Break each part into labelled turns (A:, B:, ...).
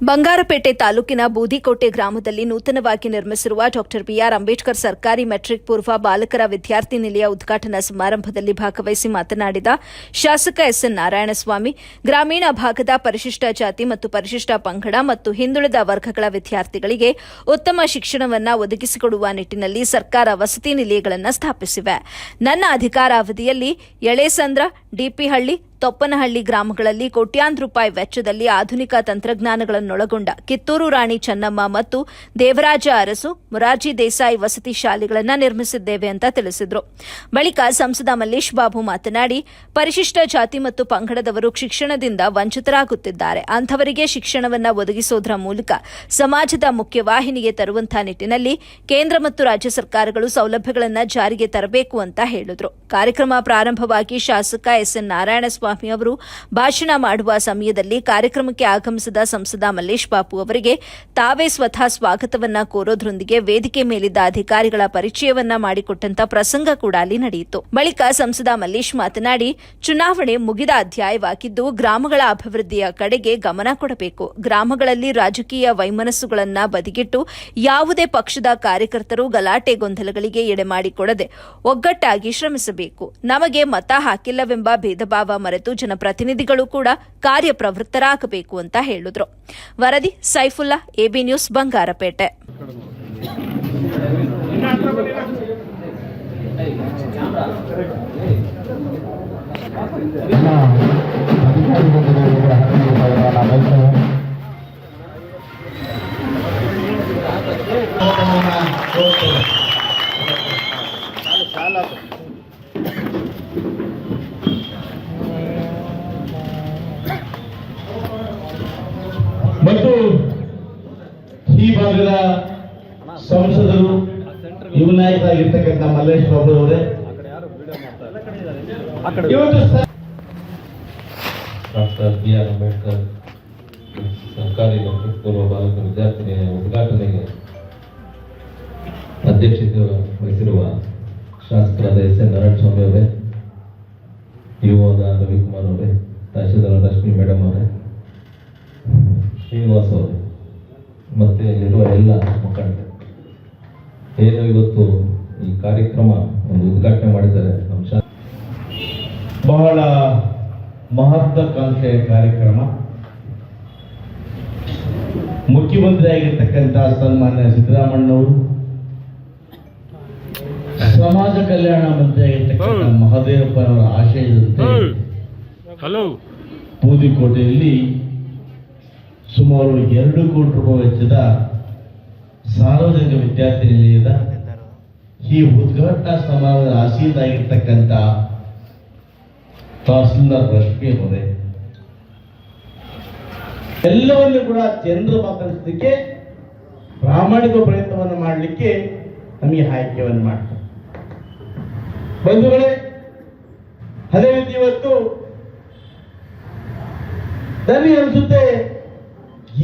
A: ಬಂಗಾರಪೇಟೆ ತಾಲೂಕಿನ ಬೂದಿಕೋಟೆ ಗ್ರಾಮದಲ್ಲಿ ನೂತನವಾಗಿ ನಿರ್ಮಿಸಿರುವ ಡಾ ಬಿಆರ್ ಅಂಬೇಡ್ಕರ್ ಸರ್ಕಾರಿ ಮೆಟ್ರಿಕ್ ಪೂರ್ವ ಬಾಲಕರ ವಿದ್ಯಾರ್ಥಿ ನಿಲಯ ಉದ್ಘಾಟನಾ ಸಮಾರಂಭದಲ್ಲಿ ಭಾಗವಹಿಸಿ ಮಾತನಾಡಿದ ಶಾಸಕ ಎಸ್ಎನ್ ನಾರಾಯಣಸ್ವಾಮಿ, ಗ್ರಾಮೀಣ ಭಾಗದ ಪರಿಶಿಷ್ಟ ಜಾತಿ ಮತ್ತು ಪರಿಶಿಷ್ಟ ಪಂಗಡ ಮತ್ತು ಹಿಂದುಳಿದ ವರ್ಗಗಳ ವಿದ್ಯಾರ್ಥಿಗಳಿಗೆ ಉತ್ತಮ ಶಿಕ್ಷಣವನ್ನು ಒದಗಿಸಿಕೊಡುವ ನಿಟ್ಟಿನಲ್ಲಿ ಸರ್ಕಾರ ವಸತಿ ನಿಲಯಗಳನ್ನು ಸ್ಥಾಪಿಸಿವೆ. ನನ್ನ ಅಧಿಕಾರಾವಧಿಯಲ್ಲಿ ಯಳೇಸಂದ್ರ, ಡಿಪಿಹಳ್ಳಿ, ತೊಪ್ಪನಹಳ್ಳಿ ಗ್ರಾಮಗಳಲ್ಲಿ ಕೋಟ್ಯಾಂತರ ರೂಪಾಯಿ ವೆಚ್ಚದಲ್ಲಿ ಆಧುನಿಕ ತಂತ್ರಜ್ಞಾನಗಳನ್ನೊಳಗೊಂಡ ಕಿತ್ತೂರು ರಾಣಿ ಚೆನ್ನಮ್ಮ ಮತ್ತು ದೇವರಾಜ ಅರಸು, ಮೊರಾರ್ಜಿ ದೇಸಾಯಿ ವಸತಿ ಶಾಲೆಗಳನ್ನು ನಿರ್ಮಿಸಿದ್ದೇವೆ ಅಂತ ತಿಳಿಸಿದರು. ಬಳಿಕ ಸಂಸದ ಮಲ್ಲೇಶ್ ಬಾಬು ಮಾತನಾಡಿ, ಪರಿಶಿಷ್ಟ ಜಾತಿ ಮತ್ತು ಪಂಗಡದವರು ಶಿಕ್ಷಣದಿಂದ ವಂಚಿತರಾಗುತ್ತಿದ್ದಾರೆ. ಅಂಥವರಿಗೆ ಶಿಕ್ಷಣವನ್ನು ಒದಗಿಸುವುದರ ಮೂಲಕ ಸಮಾಜದ ಮುಖ್ಯವಾಹಿನಿಗೆ ತರುವಂತಹ ನಿಟ್ಟಿನಲ್ಲಿ ಕೇಂದ್ರ ಮತ್ತು ರಾಜ್ಯ ಸರ್ಕಾರಗಳು ಸೌಲಭ್ಯಗಳನ್ನು ಜಾರಿಗೆ ತರಬೇಕು ಅಂತ ಹೇಳಿದರು. ಕಾರ್ಯಕ್ರಮ ಪ್ರಾರಂಭವಾಗಿ ಶಾಸಕ ಎಸ್ಎನ್ ನಾರಾಯಣಸ್ವಾಮಿ ಅವರು ಭಾಷಣ ಮಾಡುವ ಸಮಯದಲ್ಲಿ ಕಾರ್ಯಕ್ರಮಕ್ಕೆ ಆಗಮಿಸಿದ ಸಂಸದ ಮಲ್ಲೇಶ್ ಬಾಬು ಅವರಿಗೆ ತಾವೇ ಸ್ವತಃ ಸ್ವಾಗತವನ್ನ ಕೋರೋದ್ರೊಂದಿಗೆ ವೇದಿಕೆ ಮೇಲಿದ್ದ ಅಧಿಕಾರಿಗಳ ಪರಿಚಯವನ್ನ ಮಾಡಿಕೊಟ್ಟಂತ ಪ್ರಸಂಗ ಕೂಡ ಅಲ್ಲಿ ನಡೆಯಿತು. ಬಳಿಕ ಸಂಸದ ಮಲ್ಲೇಶ್ ಮಾತನಾಡಿ, ಚುನಾವಣೆ ಮುಗಿದ ಅಧ್ಯಾಯವಾಗಿದ್ದು ಗ್ರಾಮಗಳ ಅಭಿವೃದ್ಧಿಯ ಕಡೆಗೆ ಗಮನ ಕೊಡಬೇಕು. ಗ್ರಾಮಗಳಲ್ಲಿ ರಾಜಕೀಯ ವೈಮನಸ್ಸುಗಳನ್ನ ಬದಿಗಿಟ್ಟು ಯಾವುದೇ ಪಕ್ಷದ ಕಾರ್ಯಕರ್ತರು ಗಲಾಟೆ ಗೊಂದಲಗಳಿಗೆ ಎಡೆಮಾಡಿಕೊಡದೆ ಒಗ್ಗಟ್ಟಾಗಿ ಶ್ರಮಿಸಬೇಕು. ನಮಗೆ ಮತ ಹಾಕಿಲ್ಲವೆಂಬ ಭೇದಭಾವ ಮರೆತು ಜನಪ್ರತಿನಿಧಿಗಳು ಕೂಡ ಕಾರ್ಯಪ್ರವೃತ್ತರಾಗಬೇಕು ಅಂತ ಹೇಳಿದ್ರು. ವರದಿ ಸೈಫುಲ್ಲಾ, ಎಬಿ ನ್ಯೂಸ್, ಬಂಗಾರಪೇಟೆ.
B: ಮತ್ತು ಈ ಭಾಗದ ಸಂಸದರು ಯುವ ನಾಯಕರಾಗಿರ್ತಕ್ಕಂಥ ಮಲ್ಲೇಶ್ ಬಾಬು ಅವರೇ,
C: ಡಾಕ್ಟರ್ ಬಿಆರ್ ಅಂಬೇಡ್ಕರ್ ಸರ್ಕಾರಿ ಮೆಟ್ರಿಕ್ ಪೂರ್ವ ಬಾಲಕ ವಿದ್ಯಾರ್ಥಿನಿಯ ಉದ್ಘಾಟನೆಗೆ ಅಧ್ಯಕ್ಷತೆ ವಹಿಸಿರುವ ಶಾಸಕರಾದ ಎಸ್ಎನ್ ನಾರಾಯಣಸ್ವಾಮಿ ಅವರೇ, ಯುವದ ರವಿಕುಮಾರ್ ಅವರೇ, ತಹಶೀಲ್ದಾರ್ ರಶ್ಮಿ ಮೇಡಮ್ ಅವರೇ, ಶ್ರೀನಿವಾಸ್ ಅವರು ಮತ್ತೆ ಇಲ್ಲಿರುವ ಎಲ್ಲ ಮುಖಂಡರು, ಏನು ಇವತ್ತು ಈ ಕಾರ್ಯಕ್ರಮ ಒಂದು ಉದ್ಘಾಟನೆ ಮಾಡಿದ್ದಾರೆ.
B: ಬಹಳ ಮಹತ್ವಾಕಾಂಕ್ಷೆಯ ಕಾರ್ಯಕ್ರಮ. ಮುಖ್ಯಮಂತ್ರಿ ಆಗಿರ್ತಕ್ಕಂಥ ಸನ್ಮಾನ್ಯ ಸಿದ್ದರಾಮಣ್ಣವರು, ಸಮಾಜ ಕಲ್ಯಾಣ ಮಂತ್ರಿ ಆಗಿರ್ತಕ್ಕಂಥ ಮಹದೇವಪ್ಪನವರ ಆಶಯದಂತೆ ಬೂದಿಕೋಟೆಯಲ್ಲಿ ಸುಮಾರು 2 ಕೋಟಿ ರೂಪಾಯಿ ವೆಚ್ಚದ ಸಾರ್ವಜನಿಕ ವಿದ್ಯಾರ್ಥಿ ನಿಲಯದ ಈ ಉದ್ಘಾಟನಾ ಸಮಾರಂಭದ ಆಸೀನಾಗಿರ್ತಕ್ಕಂಥ ತಹಸೀಲ್ದಾರ್ ರಶ್ಮಿ ಅವರೇ, ಎಲ್ಲವನ್ನೂ ಕೂಡ ಜನರು ಮಾತಾಡಿಸಲಿಕ್ಕೆ ಪ್ರಾಮಾಣಿಕ ಪ್ರಯತ್ನವನ್ನು ಮಾಡಲಿಕ್ಕೆ ನಮಗೆ ಆಯ್ಕೆಯನ್ನು ಮಾಡ್ತಾರೆ. ಬಂಧುಗಳೇ, ಅದೇ ರೀತಿ ಇವತ್ತು ನನಗೆ ಅನಿಸುತ್ತೆ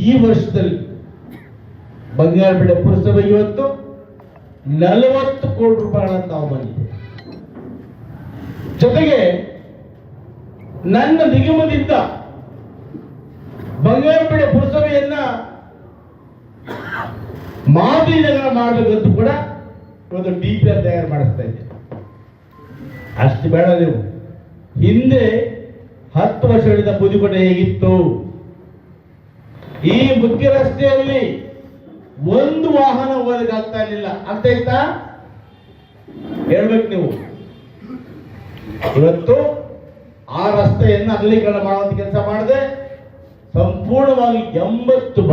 B: ಈ ವರ್ಷದಲ್ಲಿ ಬಂಗಾರಪೇಟೆ ಪುರಸಭೆ ಇವತ್ತು 40 ಕೋಟಿ ರೂಪಾಯಿಗಳನ್ನು ನಾವು ಬಂದಿದೆ. ಜೊತೆಗೆ ನನ್ನ ನಿಗಮದಿಂದ ಬಂಗಾರಪೇಟೆ ಪುರಸಭೆಯನ್ನ ಮಾದರಿ ನಗರ ಮಾಡಬೇಕಂತೂ ಕೂಡ ಇವತ್ತು ಡಿಪಿಆರ್ ತಯಾರು ಮಾಡಿಸ್ತಾ ಇದ್ದೇವೆ. ಅಷ್ಟು ಬೇಡ, ನೀವು ಹಿಂದೆ 10 ವರ್ಷಗಳಿಂದ ಬೂದಿಕೋಟೆ ಹೇಗಿತ್ತು, ಈ ಮುಖ್ಯ ರಸ್ತೆಯಲ್ಲಿ ಒಂದು ವಾಹನ ಹೋಗೋದಕ್ಕೆ ಆಗ್ತಾ ಇರಲಿಲ್ಲ ಅಂತ ಆಯ್ತಾ ಹೇಳ್ಬೇಕು ನೀವು. ಇವತ್ತು ಆ ರಸ್ತೆಯನ್ನು ಅಗಲೀಕರಣ ಮಾಡುವಂತ ಕೆಲಸ ಮಾಡದೆ ಸಂಪೂರ್ಣವಾಗಿ 80